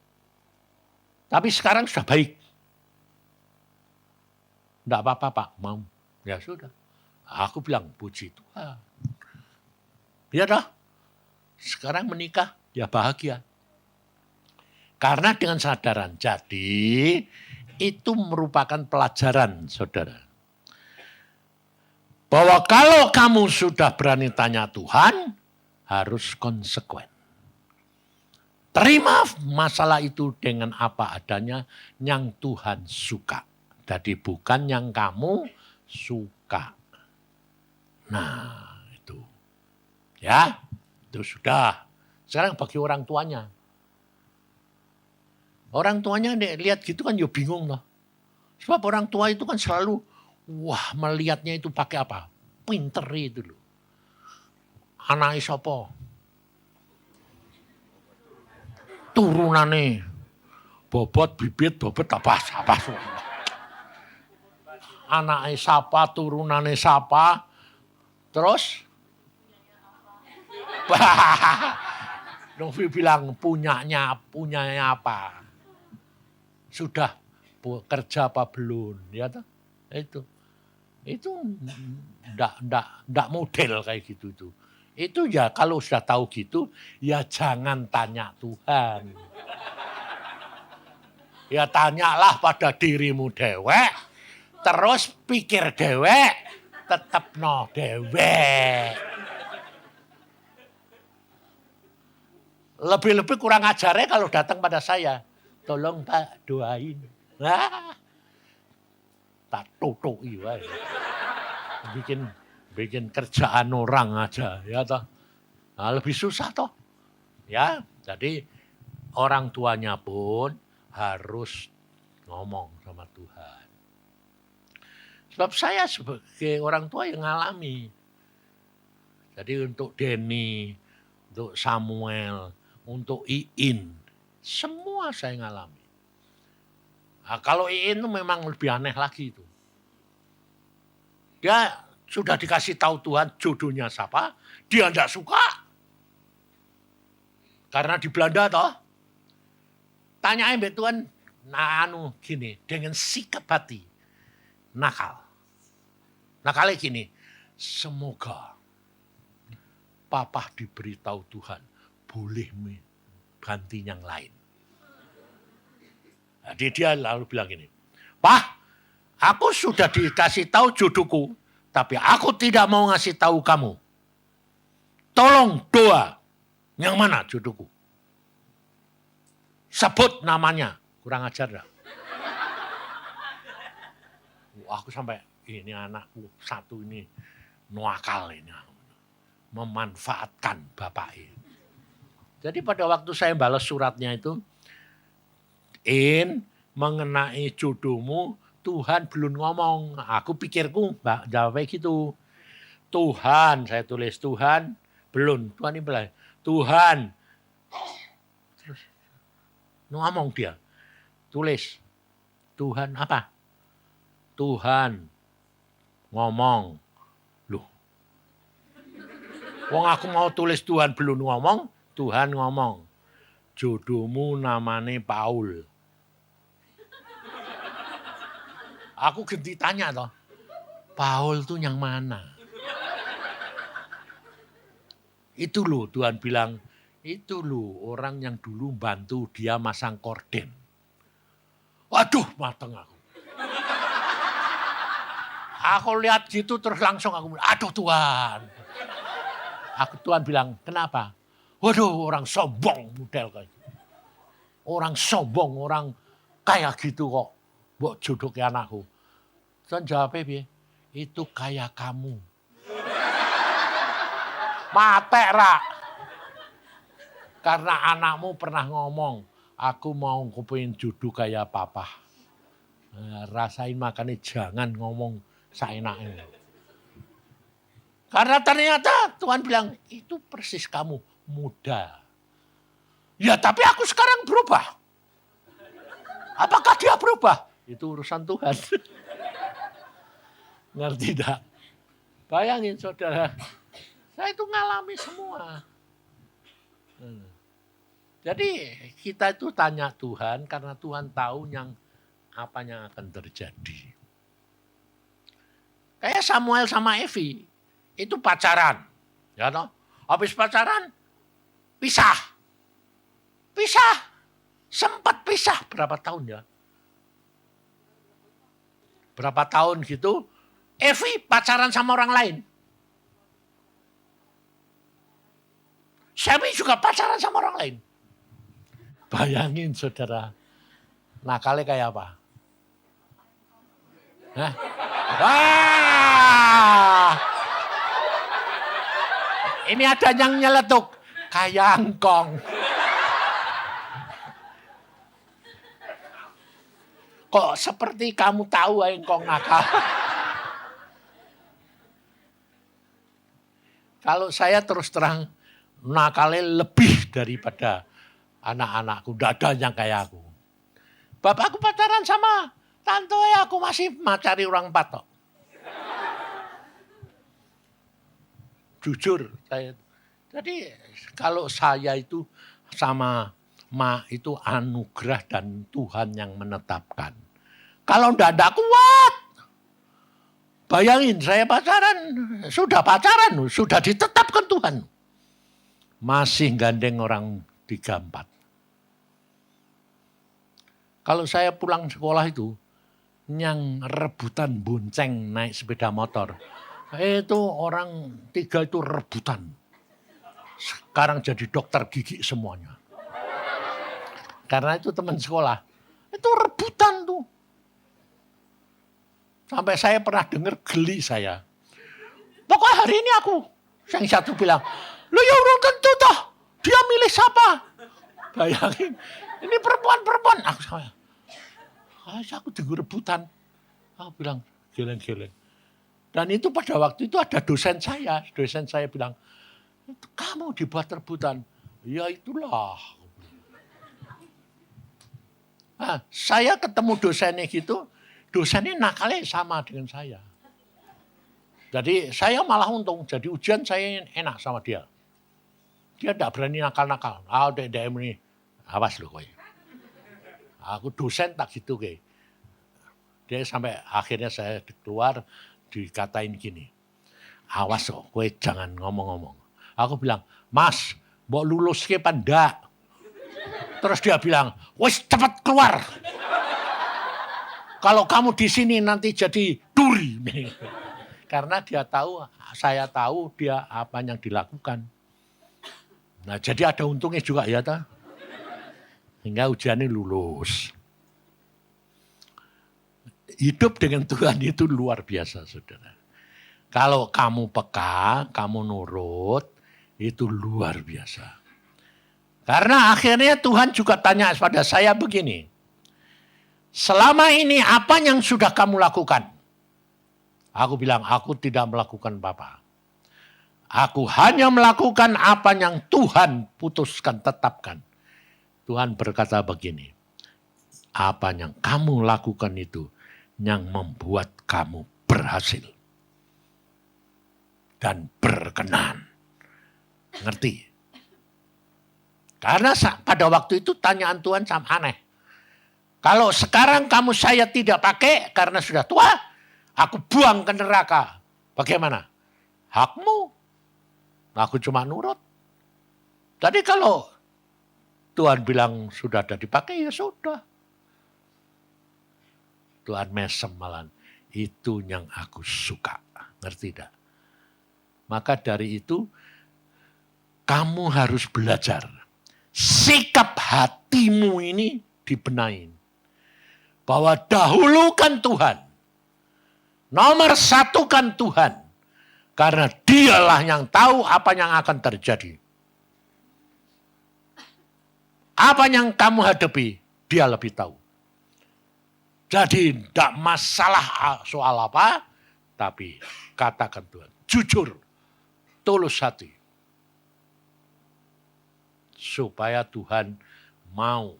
Tapi sekarang sudah baik. Enggak apa-apa Pak, mau. Ya sudah. Aku bilang, puji Tuhan. Ya dah. Sekarang menikah, ya bahagia. Karena dengan sadaran. Jadi itu merupakan pelajaran, saudara. Bahwa kalau kamu sudah berani tanya Tuhan, harus konsekuen. Terima masalah itu dengan apa adanya yang Tuhan suka. Jadi bukan yang kamu suka. Nah, itu. Ya, itu sudah. Sekarang bagi orang tuanya. Orang tuanya lihat gitu kan ya bingung loh. Sebab orang tua itu kan selalu, wah melihatnya itu pakai apa? Pinter itu loh. Anaknya sapa? Turunane bobot bibit bobot apa semua. Anaknya siapa, turunannya siapa, terus Novi bilang punyanya apa? Sudah kerja apa belum? Ya toh? Itu ndak model kayak gitu itu. Itu ya kalau sudah tahu gitu, ya jangan tanya Tuhan. Ya tanyalah pada dirimu dewek, terus pikir dewek, tetep no dewek. Lebih-lebih kurang ajarnya kalau datang pada saya. Tolong Pak doain. Nah, tak tutuki wae. Bikin kerjaan orang aja ya toh. Nah, lebih susah toh. Ya, jadi orang tuanya pun harus ngomong sama Tuhan. Sebab saya sebagai orang tua yang ngalami. Jadi untuk Denny, untuk Samuel, untuk Iin, semua saya ngalami. Nah, kalau Iin itu memang lebih aneh lagi itu. Dia sudah dikasih tahu Tuhan jodohnya siapa, dia tidak suka. Karena di Belanda toh, tanyain mbak Tuhan, nah gini, dengan sikap hati, nakal. Nakalnya gini, semoga papa diberitahu Tuhan, boleh ganti yang lain. Jadi dia lalu bilang gini, Pak, aku sudah dikasih tahu jodohku, tapi aku tidak mau ngasih tahu kamu. Tolong doa, yang mana jodohku? Sebut namanya, kurang ajar dah. Aku sampai, ini anakku satu ini, nuakal ini. Memanfaatkan bapaknya. Jadi pada waktu saya balas suratnya itu, mengenai jodohmu, Tuhan belum ngomong. Aku pikirku, Mbak, jawabnya gitu. Tuhan, saya tulis Tuhan, belum. Tuhan ini bilang, Tuhan. Terus ngomong dia, tulis, Tuhan apa? Tuhan ngomong. Loh. Wong aku mau tulis Tuhan belum ngomong, Tuhan ngomong. Jodohmu namanya Paul. Aku ganti tanya toh, Paul tuh yang mana? Itu loh Tuhan bilang, itu loh orang yang dulu bantu dia masang korden. Waduh, mateng aku. Aku lihat gitu terus langsung aku bilang, aduh Tuhan. Tuhan bilang, kenapa? Waduh, orang sombong model kayak gitu. Orang sombong, orang kayak gitu kok. Mbok jodohke anakku. Tuhan jawabnya, itu kayak kamu. Mate rak. Karena anakmu pernah ngomong, aku mau kepengin jodoh kayak papa. Rasain makanya jangan ngomong saenaknya. Karena ternyata Tuhan bilang, itu persis kamu, muda. Ya tapi aku sekarang berubah. Apakah dia berubah? Itu urusan Tuhan. Ngerti tak? Bayangin saudara, saya itu ngalami semua. Jadi kita itu tanya Tuhan karena Tuhan tahu apa yang akan terjadi. Kayak Samuel sama Evi, itu pacaran. Ya toh? Habis pacaran, pisah. Sempat pisah berapa tahun ya? Berapa tahun gitu, Evi pacaran sama orang lain. Sammy juga pacaran sama orang lain. Bayangin saudara, nakalnya kayak apa? Hah? Wah! Ini ada yang nyeletuk, kayak angkong. Kok seperti kamu tahu engkong nakal? Kalau saya terus terang, nakalnya lebih daripada anak-anakku, tidak ada yang kayak aku. Bapakku pacaran sama tante, aku masih macari orang patok. Jujur saya. Jadi kalau saya itu sama Ma itu anugerah dan Tuhan yang menetapkan. Kalau tidak kuat. Bayangin saya sudah pacaran, sudah ditetapkan Tuhan. Masih gandeng orang 3-4. Kalau saya pulang sekolah itu, yang rebutan bonceng naik sepeda motor. Itu orang 3 itu rebutan. Sekarang jadi dokter gigi semuanya. Karena itu teman sekolah. Itu rebutan tuh. Sampai saya pernah dengar geli saya. Pokoknya hari ini aku. Yang satu bilang, lu ya belum tentu toh. Dia milih siapa? Bayangin. Ini perempuan-perempuan. Aku dengar rebutan. Aku bilang, geleng-geleng. Dan itu pada waktu itu ada dosen saya. Dosen saya bilang, kamu dibuat rebutan. Ya itulah. Nah, saya ketemu dosennya gitu. Dosennya nakalnya sama dengan saya. Jadi saya malah untung. Jadi ujian saya enak sama dia. Dia tidak berani nakal-nakal. DM ini. Awas loh kowe. Aku dosen tak gitu kayak. Dia sampai akhirnya saya keluar dikatain gini. Awas loh kowe jangan ngomong-ngomong. Aku bilang, Mas, mbok lulus ke pandak. Terus dia bilang, wis cepat keluar. Kalau kamu di sini nanti jadi duri. Karena dia tahu, saya tahu dia apa yang dilakukan. Nah jadi ada untungnya juga ya ta. Hingga ujiannya lulus. Hidup dengan Tuhan itu luar biasa saudara. Kalau kamu peka, kamu nurut, itu luar biasa. Karena akhirnya Tuhan juga tanya pada saya begini. Selama ini apa yang sudah kamu lakukan? Aku bilang, aku tidak melakukan apa-apa. Aku hanya melakukan apa yang Tuhan putuskan, tetapkan. Tuhan berkata begini, apa yang kamu lakukan itu yang membuat kamu berhasil. Dan berkenan. Ngerti? Karena pada waktu itu tanyaan Tuhan sama aneh. Kalau sekarang kamu saya tidak pakai karena sudah tua, aku buang ke neraka. Bagaimana? Hakmu. Aku cuma nurut. Jadi kalau Tuhan bilang sudah ada dipakai, ya sudah. Tuhan mesem malan. Itu yang aku suka. Ngerti tidak? Maka dari itu, kamu harus belajar. Sikap hatimu ini dibenahin. Bahwa dahulukan Tuhan. Nomor satukan Tuhan. Karena dialah yang tahu apa yang akan terjadi. Apa yang kamu hadapi, dia lebih tahu. Jadi tidak masalah soal apa, tapi katakan Tuhan. Jujur, tulus hati. Supaya Tuhan mau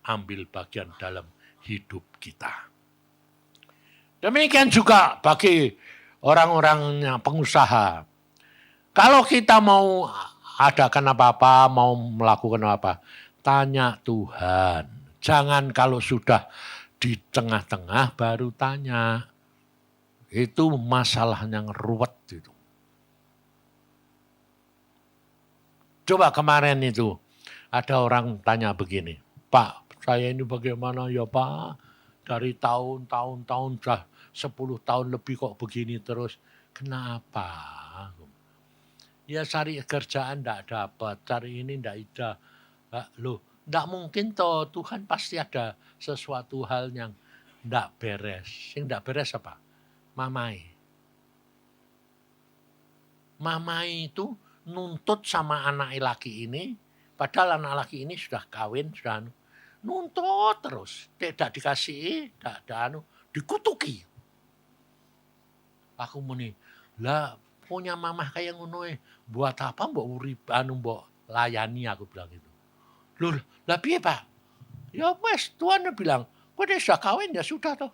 ambil bagian dalam hidup kita. Demikian juga bagi orang-orang yang pengusaha. Kalau kita mau adakan apa-apa, mau melakukan apa, tanya Tuhan. Jangan kalau sudah di tengah-tengah baru tanya. Itu masalah yang ruwet itu. Coba kemarin itu ada orang tanya begini, Pak, saya ini bagaimana ya Pak? Dari tahun-tahun sudah 10 tahun lebih kok begini terus. Kenapa? Ya cari kerjaan enggak dapat, cari ini enggak ada. Loh, enggak mungkin toh, Tuhan pasti ada sesuatu hal yang enggak beres. Yang enggak beres apa? Mamai. Mamai itu nuntut sama anak laki ini, padahal anak laki ini sudah kawin, sudah nuntut terus, tidak dikasih, tidak dikutuki. Aku muni, lah punya mamah kayak ngono buat apa mbok urip mbok layani, aku bilang gitu. Loh, lah piye Pak? Ya wes, Tuhan bilang, kowe sudah kawin ya sudah toh.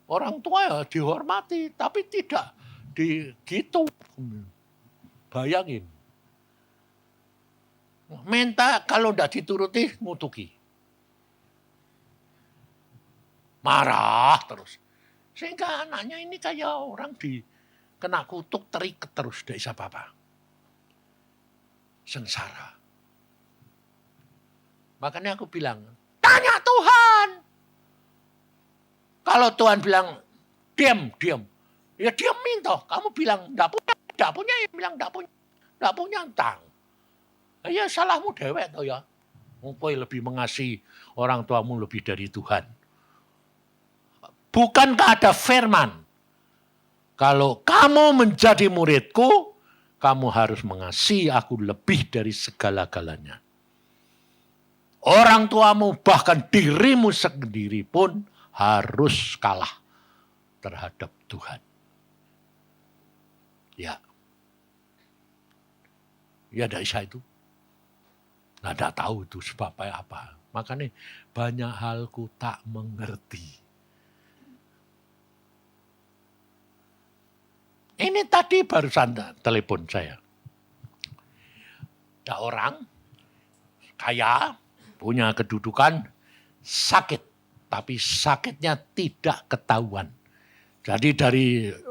Orang tua ya dihormati, tapi tidak gitu. Bayangin. Minta kalau tidak dituruti, ngutuki. Marah terus. Sehingga anaknya ini kayak orang kena kutuk, terikat terus. Tidak bisa apa-apa. Sengsara. Makanya aku bilang, tanya Tuhan. Kalau Tuhan bilang, diam. Ya diamin toh. Kamu bilang, enggak punya, ya bilang enggak punya tang. Ya salahmu dewek toh ya. Kowe lebih mengasihi orang tuamu lebih dari Tuhan. Bukankah ada firman? Kalau kamu menjadi muridku, kamu harus mengasihi aku lebih dari segala-galanya. Orang tuamu bahkan dirimu sendiri pun harus kalah terhadap Tuhan. Ya. Ya tidak bisa itu. Nah, tidak tahu itu sebabnya apa. Makanya banyak hal ku tak mengerti. Ini tadi barusan telepon saya. Ada orang kaya, punya kedudukan, sakit. Tapi sakitnya tidak ketahuan. Jadi dari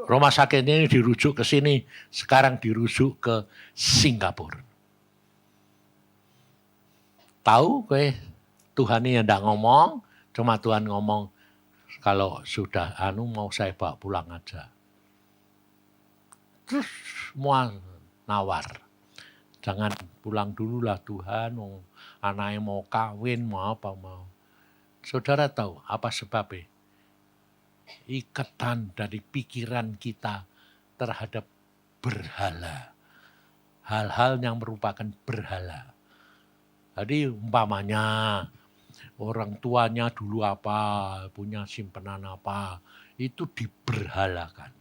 rumah sakit ini dirujuk ke sini, sekarang dirujuk ke Singapura. Tahu Tuhan ini tidak ngomong, cuma Tuhan ngomong, kalau sudah mau saya bawa pulang aja. Terus semua nawar. Jangan pulang dulu lah Tuhan, anaknya mau kawin, mau apa mau. Saudara tahu apa sebabnya? Ikatan dari pikiran kita terhadap berhala. Hal-hal yang merupakan berhala. Jadi umpamanya orang tuanya dulu apa, punya simpanan apa, itu diberhalakan.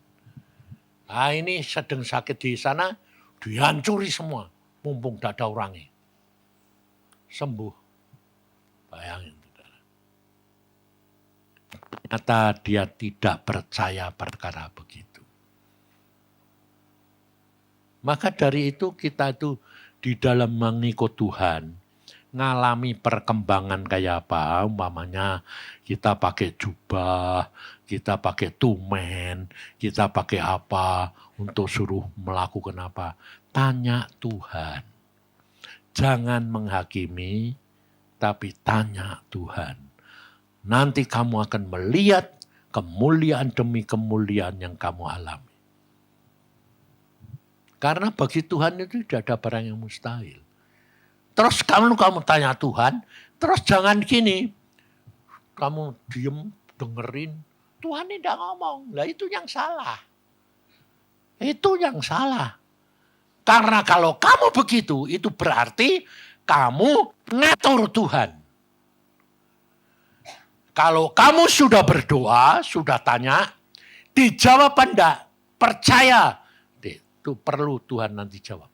Nah ini sedang sakit di sana, dihancuri semua. Mumpung tidak ada orangnya. Sembuh. Bayangin. Ternyata dia tidak percaya perkara begitu. Maka dari itu kita itu di dalam mengikut Tuhan, ngalami perkembangan kayak apa, umpamanya kita pakai jubah, kita pakai tumen, kita pakai apa untuk suruh melakukan apa. Tanya Tuhan. Jangan menghakimi, tapi tanya Tuhan. Nanti kamu akan melihat kemuliaan demi kemuliaan yang kamu alami. Karena bagi Tuhan itu tidak ada barang yang mustahil. Terus kamu tanya Tuhan, terus jangan gini. Kamu diem, dengerin. Tuhan tidak ngomong. Lah itu yang salah. Itu yang salah. Karena kalau kamu begitu, itu berarti kamu ngatur Tuhan. Kalau kamu sudah berdoa, sudah tanya, dijawab enggak? Percaya. Itu perlu Tuhan nanti jawab.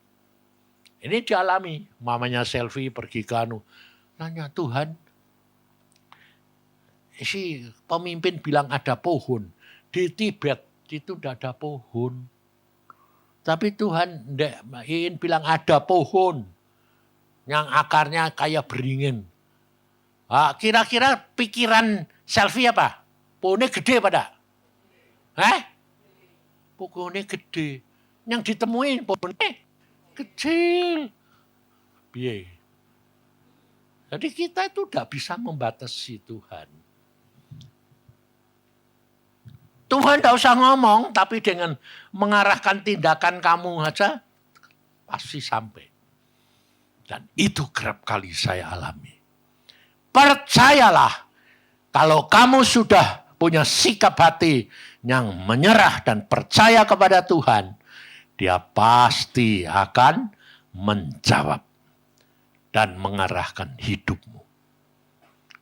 Ini dialami. Mamanya selfie pergi ke nanya Tuhan, si pemimpin bilang ada pohon. Di Tibet itu tidak ada pohon. Tapi Tuhan ingin bilang ada pohon. Yang akarnya kayak beringin. Kira-kira pikiran selfie apa? Pohonnya gede pada? Pohonnya gede. Yang ditemuin pohonnya kecil. Piye? Jadi kita itu tidak bisa membatasi Tuhan. Tuhan tidak usah ngomong, tapi dengan mengarahkan tindakan kamu saja, pasti sampai. Dan itu kerap kali saya alami. Percayalah, kalau kamu sudah punya sikap hati yang menyerah dan percaya kepada Tuhan, Dia pasti akan menjawab dan mengarahkan hidupmu.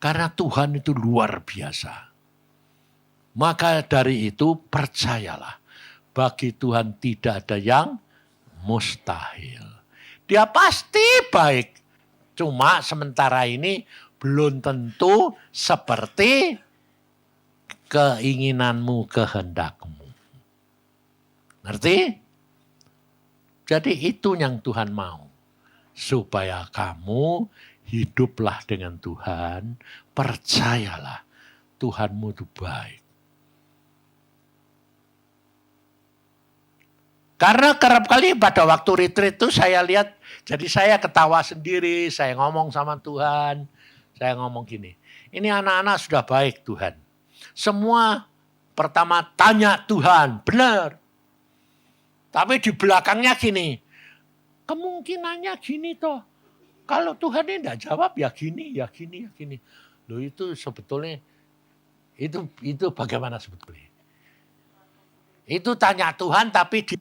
Karena Tuhan itu luar biasa. Maka dari itu percayalah, bagi Tuhan tidak ada yang mustahil. Dia pasti baik. Cuma sementara ini belum tentu seperti keinginanmu, kehendakmu. Ngerti? Jadi itu yang Tuhan mau. Supaya kamu hiduplah dengan Tuhan, percayalah Tuhanmu itu baik. Karena kerap kali pada waktu retreat itu saya lihat, jadi saya ketawa sendiri, saya ngomong sama Tuhan. Saya ngomong gini, ini anak-anak sudah baik Tuhan. Semua pertama tanya Tuhan, benar. Tapi di belakangnya gini, kemungkinannya gini toh. Kalau Tuhan ini tidak jawab ya gini, ya gini, ya gini. Loh itu sebetulnya, itu bagaimana sebetulnya? Itu tanya Tuhan tapi di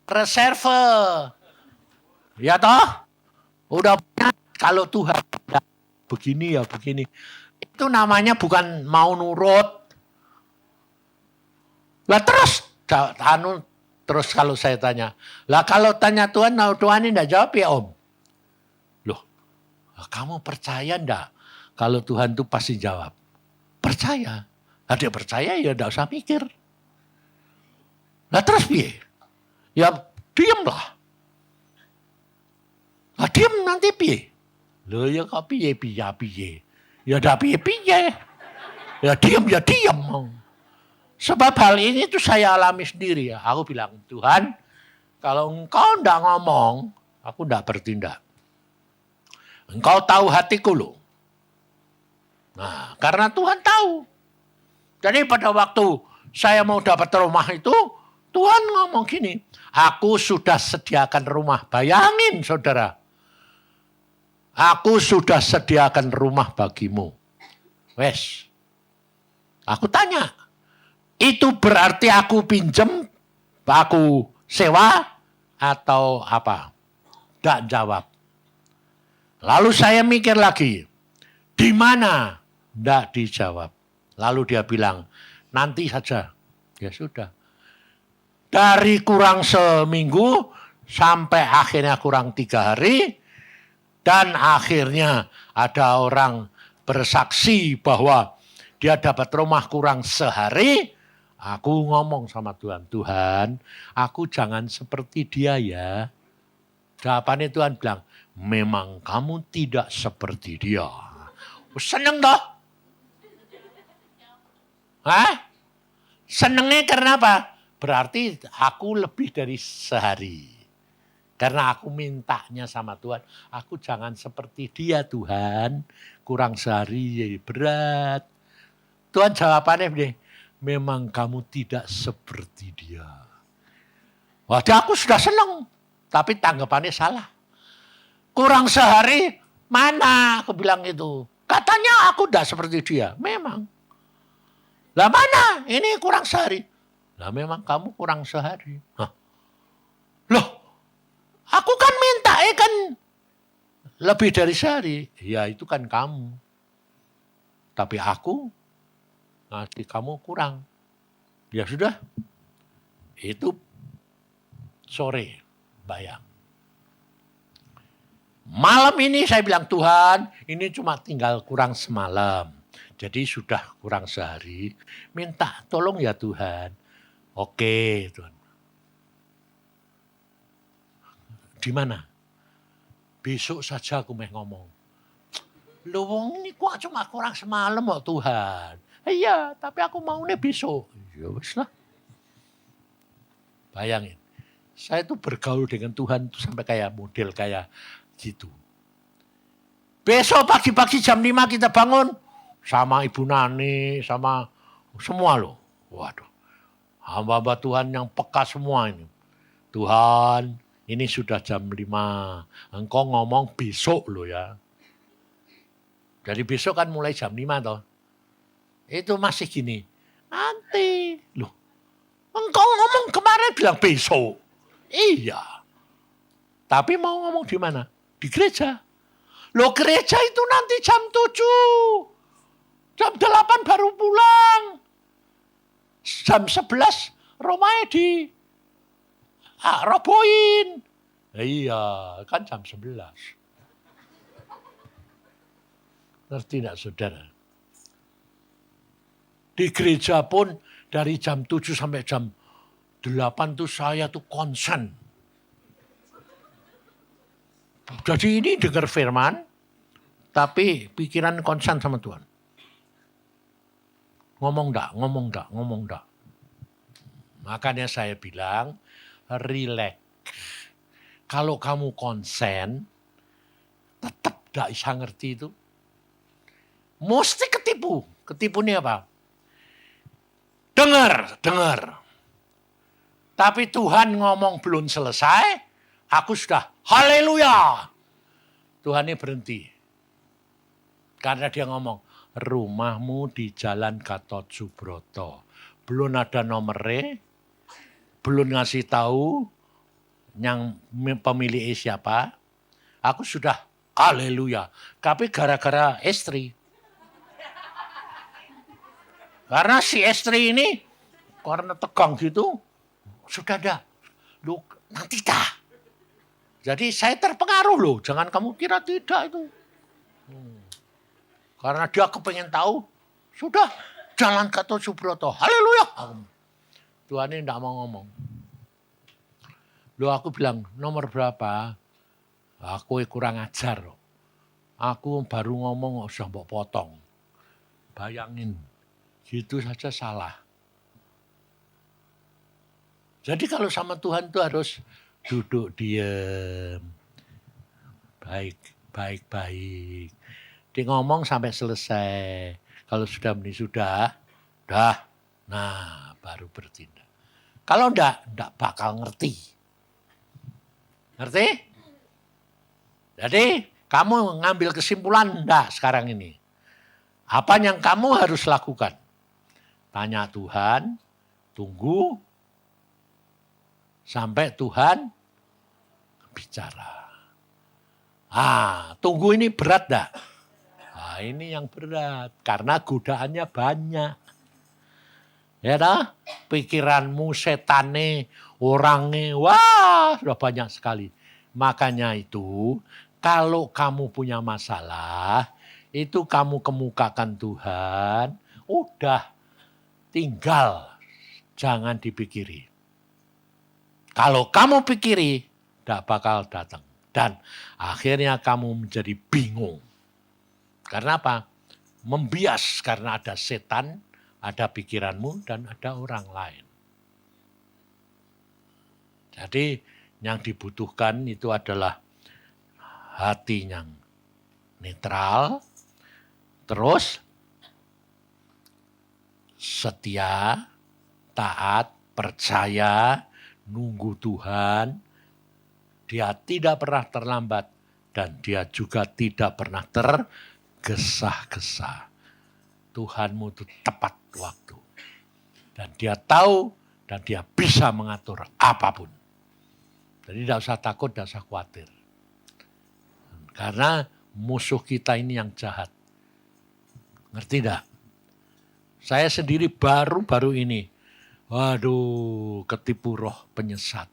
reserve. Ya toh? Udah punya kalau Tuhan begini ya begini. Itu namanya bukan mau nurut. Lah terus kalau saya tanya, lah kalau tanya Tuhan, nah Tuhan ini enggak jawab ya Om. Loh, kamu percaya enggak kalau Tuhan itu pasti jawab? Percaya. Nah, dia percaya ya enggak usah mikir. Lah terus piye? Ya diem lah. Lah diem nanti piye? Loh ya kok piye. Ya enggak piye. Ya diem. Sebab hal ini tuh saya alami sendiri ya. Aku bilang, Tuhan, kalau engkau enggak ngomong, aku enggak bertindak. Engkau tahu hatiku loh. Nah, karena Tuhan tahu. Jadi pada waktu saya mau dapat rumah itu, Tuhan ngomong gini, aku sudah sediakan rumah. Bayangin saudara. Aku sudah sediakan rumah bagimu. Wes. Aku tanya. Itu berarti aku pinjem, aku sewa, atau apa? Tidak jawab. Lalu saya mikir lagi, di mana? Tidak dijawab. Lalu dia bilang, nanti saja. Ya sudah. Dari kurang seminggu, sampai akhirnya kurang 3 hari, dan akhirnya ada orang bersaksi bahwa dia dapat rumah kurang sehari. Aku ngomong sama Tuhan, Tuhan, aku jangan seperti dia ya. Jawabannya Tuhan bilang, memang kamu tidak seperti dia. Seneng toh? Senengnya karena apa? Berarti aku lebih dari sehari. Karena aku mintanya sama Tuhan, aku jangan seperti dia Tuhan. Kurang sehari berat. Tuhan jawabannya begini, memang kamu tidak seperti dia. Waduh aku sudah senang. Tapi tanggapannya salah. Kurang sehari, mana aku bilang itu. Katanya aku tidak seperti dia. Memang. Lah mana? Ini kurang sehari. Lah memang kamu kurang sehari. Hah? Loh, aku kan minta kan lebih dari sehari. Ya itu kan kamu. Tapi aku ngasih kamu kurang. Ya sudah. Itu sore bayang. Malam ini saya bilang Tuhan ini cuma tinggal kurang semalam. Jadi sudah kurang sehari. Minta tolong ya Tuhan. Oke Tuhan. Di mana? Besok saja aku mau ngomong. Loh wong ini kok cuma kurang semalam kok Tuhan. Iya, tapi aku maunya besok. Ya wis lah. Bayangin. Saya tuh bergaul dengan Tuhan tuh sampai kayak model kayak gitu. Besok pagi-pagi jam 5 kita bangun sama Ibu Nani, sama semua loh. Waduh. Hamba-hamba Tuhan yang peka semua ini. Tuhan, ini sudah jam 5. Engkau ngomong besok loh ya. Dari besok kan mulai jam 5 toh. Itu masih gini. Nanti. Loh. Engkau ngomong kemarin bilang besok. Iya. Tapi mau ngomong di mana? Di gereja. Loh gereja itu nanti jam 7. Jam 8 baru pulang. Jam 11 rumahnya di robohin. Iya, kan jam 11. Ngerti enggak saudara? Di gereja pun dari jam 7 sampai jam 8 tuh saya tuh konsen. Jadi ini dengar firman, tapi pikiran konsen sama Tuhan. Ngomong enggak. Makanya saya bilang, relax. Kalau kamu konsen, tetap ndak bisa ngerti itu, mesti ketipu. Ketipu ini apa? Dengar. Tapi Tuhan ngomong belum selesai, aku sudah haleluya. Tuhan ini berhenti. Karena dia ngomong, rumahmu di Jalan Gatot Subroto. Belum ada nomornya, belum ngasih tahu yang pemilik siapa. Aku sudah haleluya. Tapi gara-gara istri. Karena si istri ini, karena tegang gitu, sudah ada. Loh, nanti dah. Jadi saya terpengaruh loh, jangan kamu kira tidak itu. Karena dia kepengen tahu, sudah Jalan Gatot Subroto. Haleluya. Tuhan ini tidak mau ngomong. Loh aku bilang, nomor berapa? Aku kurang ajar loh. Aku baru ngomong, usah mbok potong. Bayangin, gitu saja salah. Jadi kalau sama Tuhan itu harus duduk diam. Baik. Dia ngomong sampai selesai. Kalau sudah dah. Nah, baru bertindak. Kalau enggak bakal ngerti. Ngerti? Jadi kamu ngambil kesimpulan enggak sekarang ini. Apa yang kamu harus lakukan? Tanya Tuhan, tunggu sampai Tuhan bicara. Tunggu ini berat dah. Ini yang berat karena godaannya banyak. Ya dah, pikiranmu, setane, orangnya, wah sudah banyak sekali. Makanya itu kalau kamu punya masalah, itu kamu kemukakan Tuhan, udah tinggal, jangan dipikiri. Kalau kamu pikiri, tidak bakal datang. Dan akhirnya kamu menjadi bingung. Karena apa? Membias karena ada setan, ada pikiranmu, dan ada orang lain. Jadi yang dibutuhkan itu adalah hati yang netral, terus setia, taat, percaya, nunggu Tuhan. Dia tidak pernah terlambat dan dia juga tidak pernah tergesa-gesa. Tuhanmu itu tepat waktu. Dan dia tahu dan dia bisa mengatur apapun. Jadi tidak usah takut, tidak usah khawatir. Karena musuh kita ini yang jahat. Ngerti tidak? Saya sendiri baru ini, ketipu roh penyesat.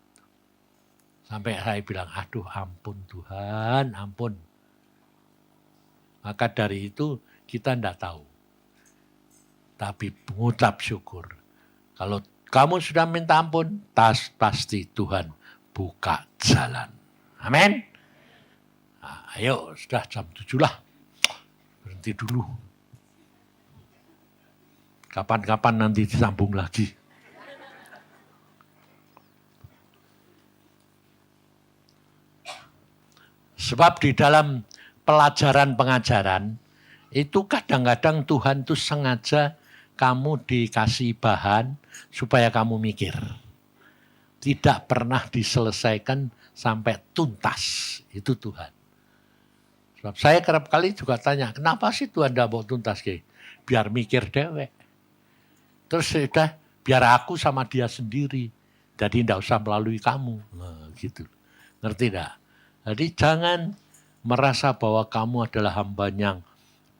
Sampai saya bilang, aduh ampun Tuhan, ampun. Maka dari itu kita tidak tahu. Tapi mengucap syukur. Kalau kamu sudah minta ampun, pasti Tuhan buka jalan. Amin. Ayo, sudah jam 7 lah. Berhenti dulu. Kapan-kapan nanti disambung lagi. Sebab di dalam pelajaran pengajaran, itu kadang-kadang Tuhan tuh sengaja kamu dikasih bahan supaya kamu mikir. Tidak pernah diselesaikan sampai tuntas. Itu Tuhan. Sebab saya kerap kali juga tanya, kenapa sih Tuhan tidak mau tuntas? Biar mikir dewek. Terus sudah, biar aku sama dia sendiri. Jadi tidak usah melalui kamu. Nah, gitu. Ngerti tidak? Jadi jangan merasa bahwa kamu adalah hamba yang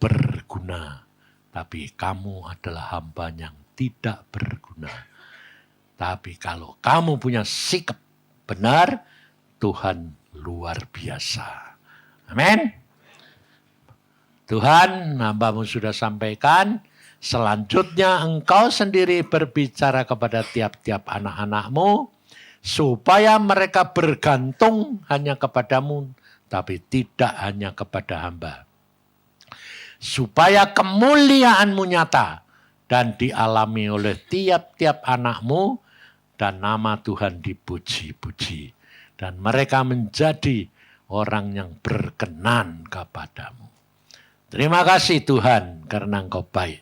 berguna. Tapi kamu adalah hamba yang tidak berguna. Tapi kalau kamu punya sikap benar, Tuhan luar biasa. Amin. Tuhan, hambamu sudah sampaikan. Selanjutnya engkau sendiri berbicara kepada tiap-tiap anak-anakmu. Supaya mereka bergantung hanya kepadamu. Tapi tidak hanya kepada hamba. Supaya kemuliaanmu nyata. Dan dialami oleh tiap-tiap anakmu. Dan nama Tuhan dipuji-puji. Dan mereka menjadi orang yang berkenan kepadamu. Terima kasih Tuhan karena Engkau baik.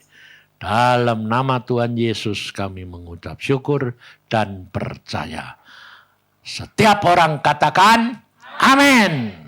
Dalam nama Tuhan Yesus kami mengucap syukur dan percaya. Setiap orang katakan amin.